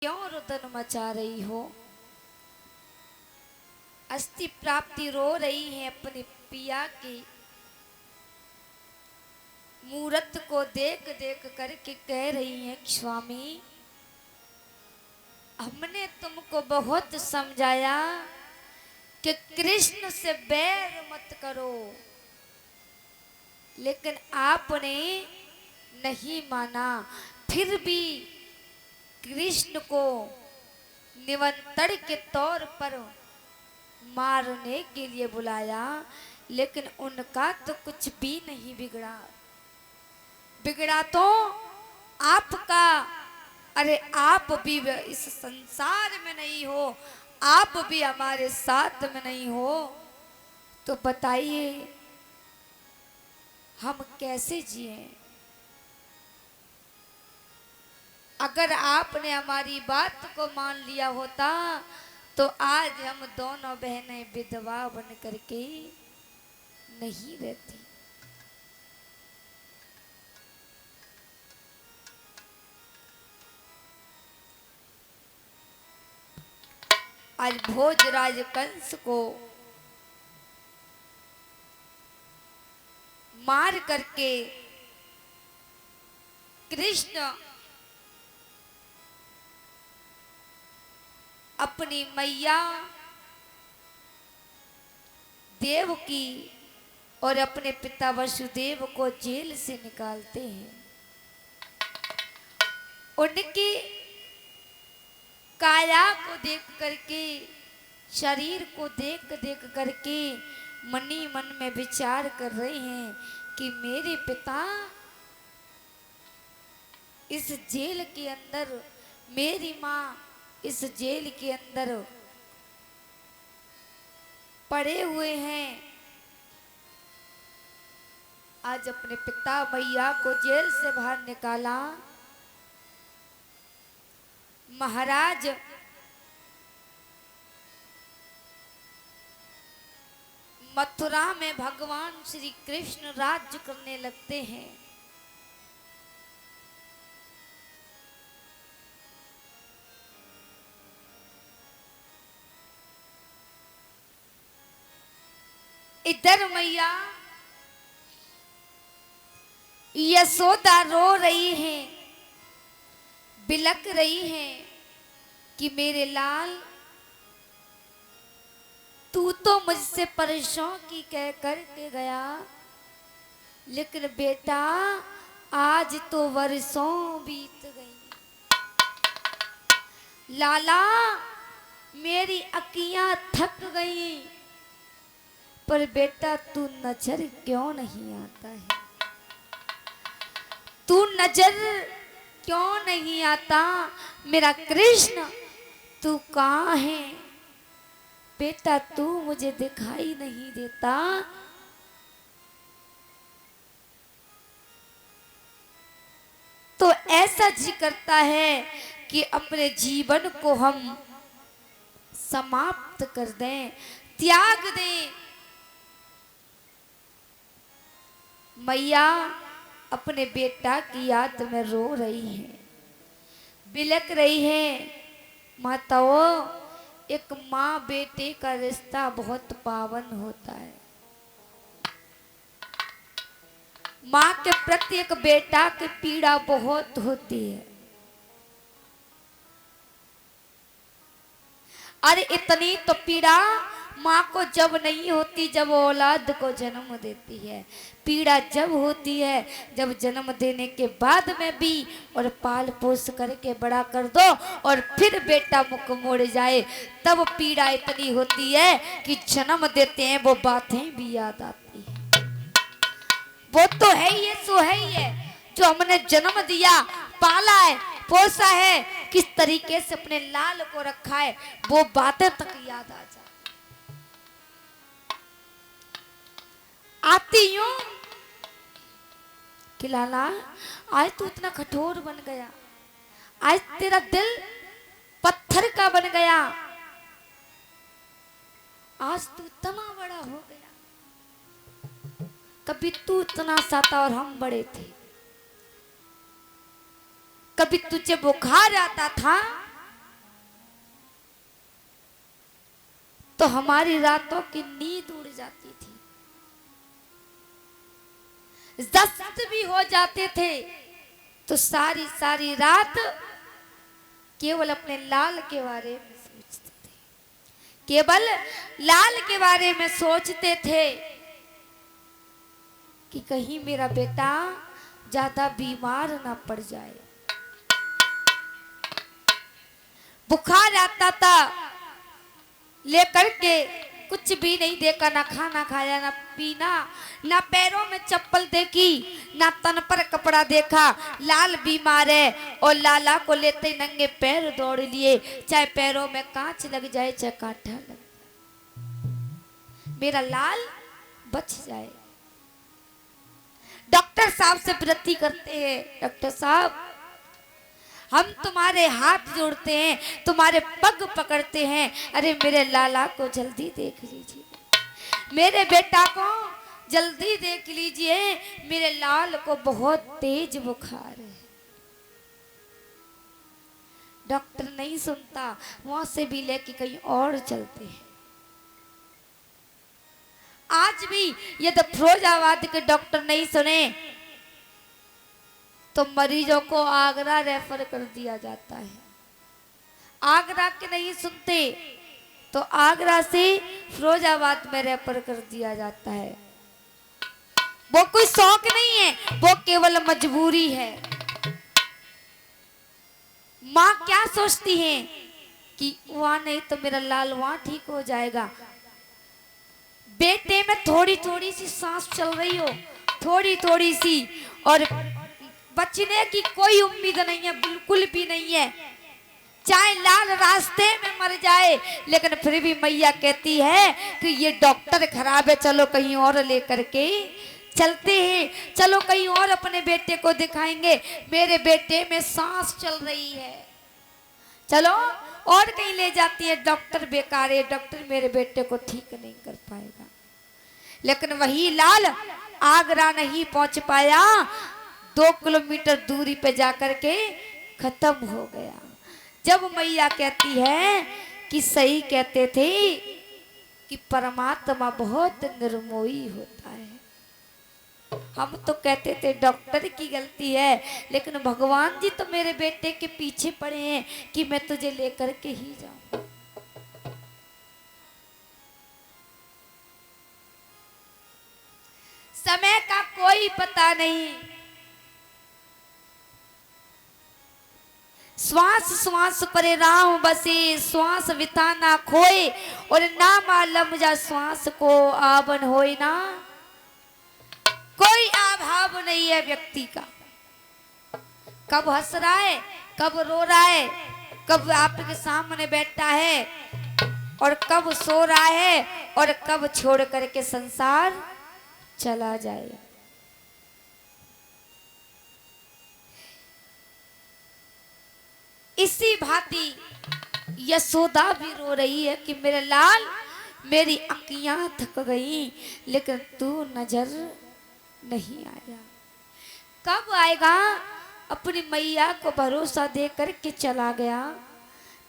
क्यों रुदन मचा रही हो? अस्थि प्राप्ति रो रही है अपने पिया की मूरत को देख देख करके कह रही है स्वामी, हमने तुमको बहुत समझाया कि कृष्ण से बैर मत करो, लेकिन आपने नहीं माना। फिर भी कृष्ण को निमंत्रण के तौर पर मारने के लिए बुलाया, लेकिन उनका तो कुछ भी नहीं बिगड़ा। बिगड़ा तो आपका। अरे आप भी इस संसार में नहीं हो, आप भी हमारे साथ में नहीं हो, तो बताइए हम कैसे जिए? अगर आपने हमारी बात को मान लिया होता तो आज हम दोनों बहनें विधवा बन करके नहीं रहती। आज भोजराज कंस को मार करके कृष्ण अपनी मैया देवकी और अपने पिता वसुदेव को जेल से निकालते हैं। उनकी काया को देख करके, शरीर को देख देख करके मनी मन में विचार कर रहे हैं कि मेरे पिता इस जेल के अंदर, मेरी माँ इस जेल के अंदर पड़े हुए हैं। आज अपने पिता मैया को जेल से बाहर निकाला। महाराज मथुरा में भगवान श्री कृष्ण राज्य करने लगते हैं। इधर मैया यशोदा रो रही है, बिलक रही है कि मेरे लाल, तू तो मुझसे परसों की कह करके गया, लेकिन बेटा आज तो वर्षों बीत गई। लाला मेरी अखियां थक गई, पर बेटा तू नजर क्यों नहीं आता है? तू नजर क्यों नहीं आता? मेरा कृष्ण तू कहाँ है? बेटा तू मुझे दिखाई नहीं देता। तो ऐसा जी करता है कि अपने जीवन को हम समाप्त कर दें, त्याग दें। मैया अपने बेटा की याद में रो रही है, बिलक रही है। माताओं, एक माँ बेटे का रिश्ता बहुत पावन होता है। माँ के प्रति एक बेटा की पीड़ा बहुत होती है। अरे इतनी तो पीड़ा माँ को जब नहीं होती जब औलाद को जन्म देती है। पीड़ा जब होती है जब जन्म देने के बाद में भी और पाल पोस करके बड़ा कर दो और फिर बेटा मुख मोड़ जाए, तब पीड़ा इतनी होती है कि जन्म देते हैं वो बातें भी याद आती है। वो तो है ही है, सो है ही है, जो हमने जन्म दिया, पाला है, पोसा है, किस तरीके से अपने लाल को रखा है, वो बातें तक याद आ जाए। आती यूं कि लाला आज तू इतना कठोर बन गया, आज तेरा दिल पत्थर का बन गया, आज तू इतना बड़ा हो गया। कभी तू इतना सा था और हम बड़े थे। कभी तुझे बुखार आता था तो हमारी रातों की नींद उड़ जाती थी, दस्त भी हो जाते थे, तो सारी सारी रात केवल अपने लाल के बारे में सोचते थे, केवल लाल के बारे में सोचते थे कि कहीं मेरा बेटा ज्यादा बीमार ना पड़ जाए। बुखार आता था, लेकर के कुछ भी नहीं देखा, ना खाना खाया, ना पीना, ना पैरों में चप्पल देखी, ना तन पर कपड़ा देखा। लाल बीमार है और लाला को लेते नंगे पैर दौड़ लिए, चाहे पैरों में कांच लग जाए, चाहे कांटा लग जाए, मेरा लाल बच जाए। डॉक्टर साहब से विनती करते हैं, डॉक्टर साहब हम तुम्हारे हाथ जोड़ते हैं, तुम्हारे पग पकड़ते हैं, अरे मेरे लाला को जल्दी देख लीजिए, मेरे बेटा को जल्दी देख लीजिए, मेरे लाल को बहुत तेज बुखार है। डॉक्टर नहीं सुनता, वहां से भी लेके कहीं और चलते हैं। आज भी यदि फिरोजाबाद के डॉक्टर नहीं सुने तो मरीजों को आगरा रेफर कर दिया जाता है। आगरा के नहीं सुनते तो आगरा से फिरोजाबाद में रेफर कर दिया जाता है। वो कोई शौक नहीं है, वो केवल मजबूरी है। माँ क्या सोचती है कि वहां नहीं तो मेरा लाल वहां ठीक हो जाएगा। बेटे में थोड़ी थोड़ी सी सांस चल रही हो, थोड़ी थोड़ी सी, और बचने की कोई उम्मीद नहीं है, बिल्कुल भी नहीं है। चाहे लाल रास्ते में मर जाए, लेकिन फिर भी मैया कहती है कि ये डॉक्टर खराब है, चलो कहीं और लेकर के चलते हैं, चलो कहीं और अपने बेटे को दिखाएंगे, मेरे बेटे में सांस चल रही है, चलो और कहीं ले जाती है। डॉक्टर बेकार है, डॉक्टर मेरे बेटे को ठीक नहीं कर पाएगा। लेकिन वही लाल आगरा नहीं पहुंच पाया, 2 किलोमीटर दूरी पे जाकर के खत्म हो गया। जब मैया कहती है कि सही कहते थे कि परमात्मा बहुत निर्मोही होता है। हम तो कहते थे डॉक्टर की गलती है, लेकिन भगवान जी तो मेरे बेटे के पीछे पड़े हैं कि मैं तुझे लेकर के ही जाऊं। समय का कोई पता नहीं, श्वास श्वास परे राम बसे, श्वास बिता ना खोए, और ना मालूम जा श्वास को आवन होए ना। कोई अभाव नहीं है व्यक्ति का, कब हंस रहा है, कब रो रहा है, कब आपके सामने बैठा है, और कब सो रहा है, और कब छोड़ करके संसार चला जाए। इसी भांति यशोदा भी रो रही है कि मेरे लाल, मेरी आंखियां थक गई, लेकिन तू नजर नहीं आया। कब आएगा? अपनी मैया को भरोसा दे करके चला गया।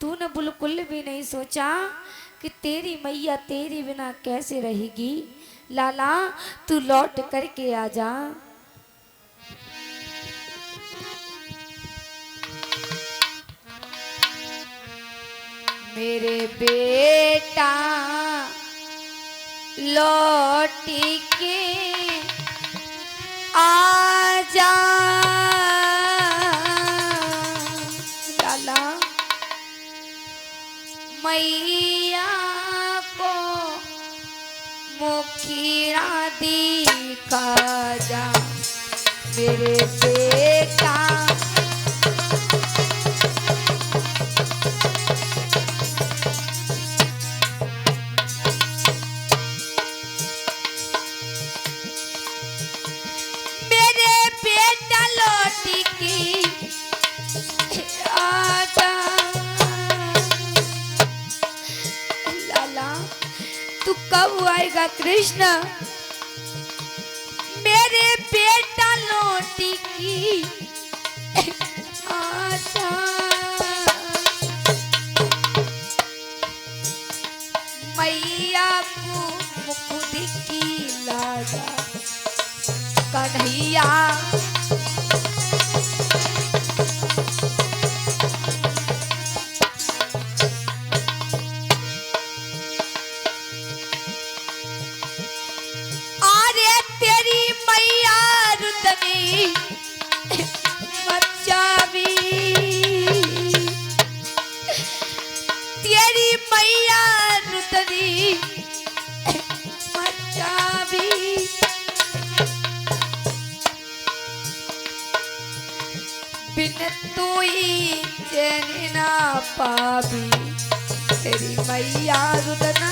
तूने बिल्कुल भी नहीं सोचा कि तेरी मैया तेरी बिना कैसे रहेगी। लाला तू लौट करके आ जा। मेरे बेटा लौट के आजा। लाला मैया को मुखिया दिखा जा। मेरे बेटा कृष्ण, मेरे बेटा लौटी की आजा। मैया खुद की लाजा कन्हैया। अरे तेरी मैया रुदनी बच्चावी, तेरी मैया रुदनी बच्चावी। बिन तोई चैन ना पावी, तेरी मैया रुदना।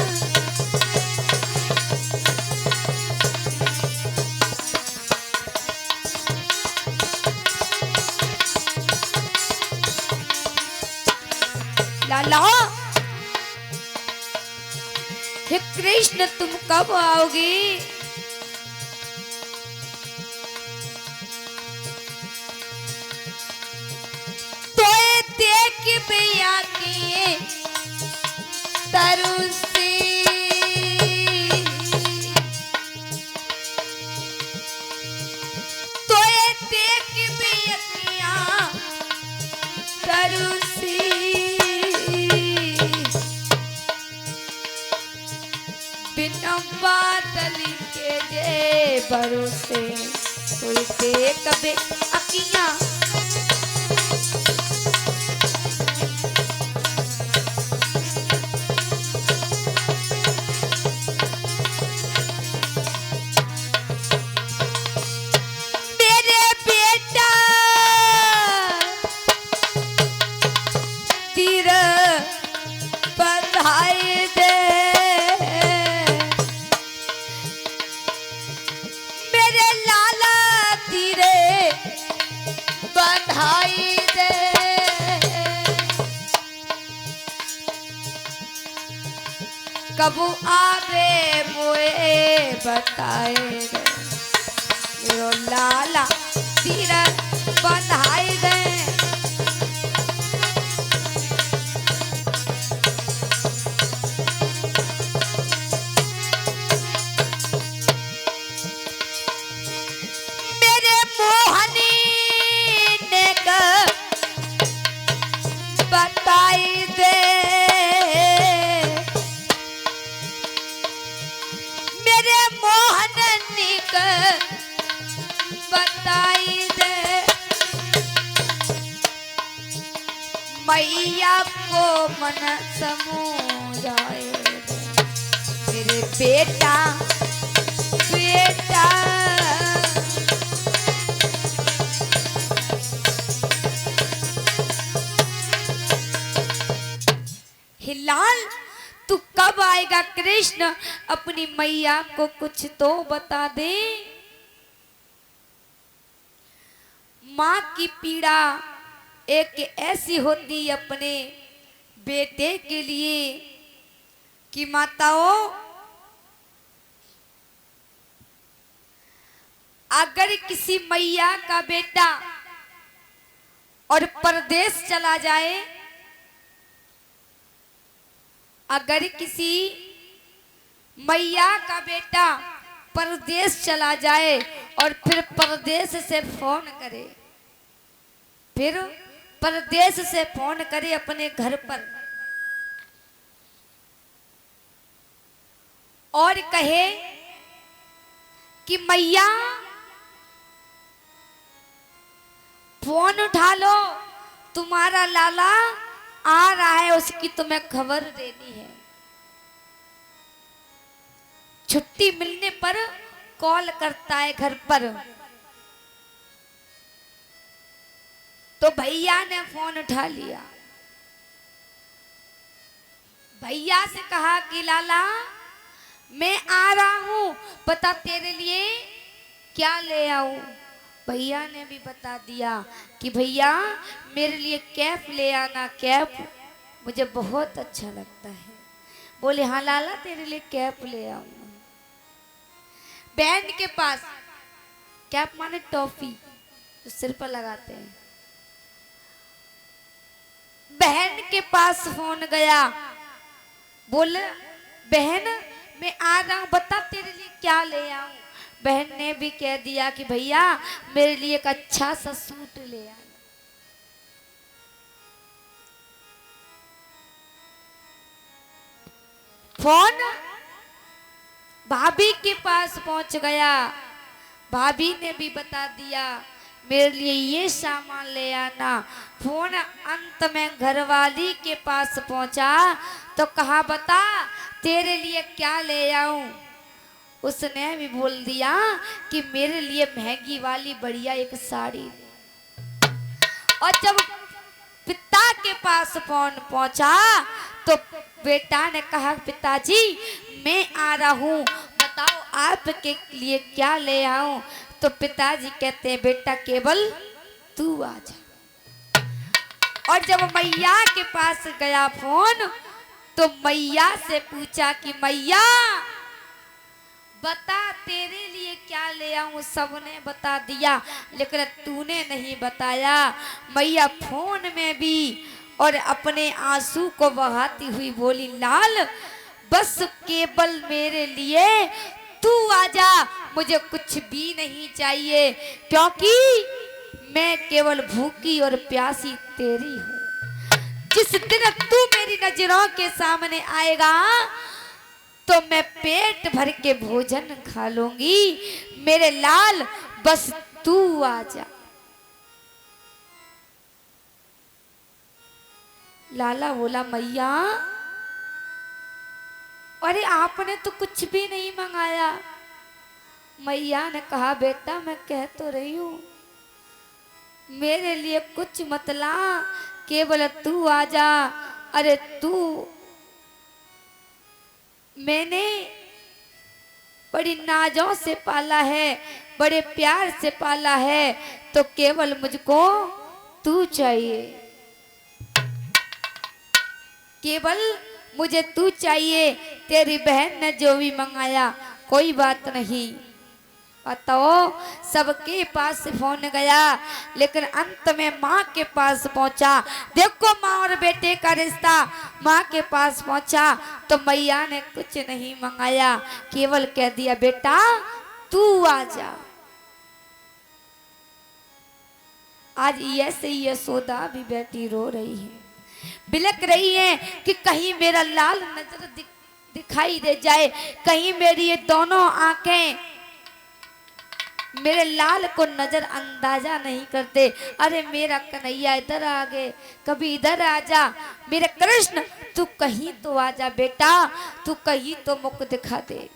लाला हे कृष्ण तुम कब आओगे? तो देख भैया के तरुसी, तो देख भैया तरुसी। बिना बादल के जे भरोसे कोई देख बे अखियां। मेरे बेटा तीर बधाई दे, मेरे लाला तीरे बधाई दे। कबू आवे मोए बताए दे, मेरो लाला तीर बधाई दे। मेरे मोहनी ने बताई दे, मेरे मोहनी बताई दे। मैया को मन समझाए दे, मेरे बेटा बेटा। हे लाल तू कब आएगा कृष्ण? अपनी मैया को कुछ तो बता दे। माँ की पीड़ा एक ऐसी होती अपने बेटे के लिए कि माताओं अगर किसी मैया का बेटा और परदेश चला जाए, अगर किसी मैया का बेटा परदेश चला जाए और फिर परदेश से फोन करे, फिर परदेश से फोन करे अपने घर पर और कहे कि मैया फोन उठा लो, तुम्हारा लाला आ रहा है, उसकी तुम्हें खबर देनी है। छुट्टी मिलने पर कॉल करता है घर पर। तो भैया ने फोन उठा लिया, भैया से कहा कि लाला मैं आ रहा हूं, बता तेरे लिए क्या ले आऊं। भैया ने भी बता दिया कि भैया मेरे लिए कैप ले आना, कैप मुझे बहुत अच्छा लगता है। बोले हाँ लाला तेरे लिए कैप ले आऊंगा। बैंड के पास, कैप माने टॉफी जो सिर पर लगाते हैं, बहन के पास फोन गया, बोले बहन मैं आ रहा हूँ, बता तेरे लिए क्या ले आऊं। बहन ने भी कह दिया कि भैया मेरे लिए एक अच्छा सा सूट ले आ। फोन भाभी के पास पहुंच गया। भाभी ने भी बता दिया मेरे लिए ये सामान ले आना। फोन अंत में घरवाली के पास पहुंचा तो कहा बता तेरे लिए क्या ले आऊं। उसने भी बोल दिया कि मेरे लिए महंगी वाली बढ़िया एक साड़ी ले। और जब पिता के पास फोन पहुंचा तो बेटा ने कहा पिताजी मैं आ रहा हूँ, बताओ आपके लिए क्या ले आऊं। तो पिताजी कहते हैं बेटा केवल तू आ जा। और जब मैया के पास गया फोन तो मैया से पूछा कि मैया बता तेरे लिए क्या ले आऊं। सबने बता दिया लेकिन तूने नहीं बताया। मैया फोन में भी और अपने आंसू को बहाती हुई बोली लाल बस केवल मेरे लिए तू आजा, मुझे कुछ भी नहीं चाहिए क्योंकि मैं केवल भूखी और प्यासी तेरी हूँ। जिस दिन तू मेरी नजरों के सामने आएगा तो मैं पेट भर के भोजन खा लूंगी। मेरे लाल बस तू आजा। लाला बोला मैया अरे आपने तो कुछ भी नहीं मंगाया। मैया ने कहा बेटा मैं कह तो रही हूं मेरे लिए कुछ मत ला, केवल तू आजा। अरे तू मैंने बड़ी नाजों से पाला है, बड़े प्यार से पाला है, तो केवल मुझको तू चाहिए, केवल मुझे तू चाहिए। तेरी बहन ने जो भी मंगाया कोई बात नहीं। बताओ सबके पास फोन गया लेकिन अंत में माँ के पास पहुंचा। देखो माँ और बेटे का रिश्ता। माँ के पास पहुंचा तो मैया ने कुछ नहीं मंगाया, केवल कह दिया बेटा तू आजा। आज ऐसे ही यशोदा भी बेटी रो रही है, बिलक रही है कि कहीं मेरा लाल नजर दिखाई दे जाए, कहीं मेरी ये दोनों आंखें मेरे लाल को नजर अंदाजा नहीं करते। अरे मेरा कन्हैया इधर आ गए, कभी इधर आ जा। मेरे कृष्ण तू कहीं तो आ जा बेटा, तू कहीं तो मुख दिखा दे।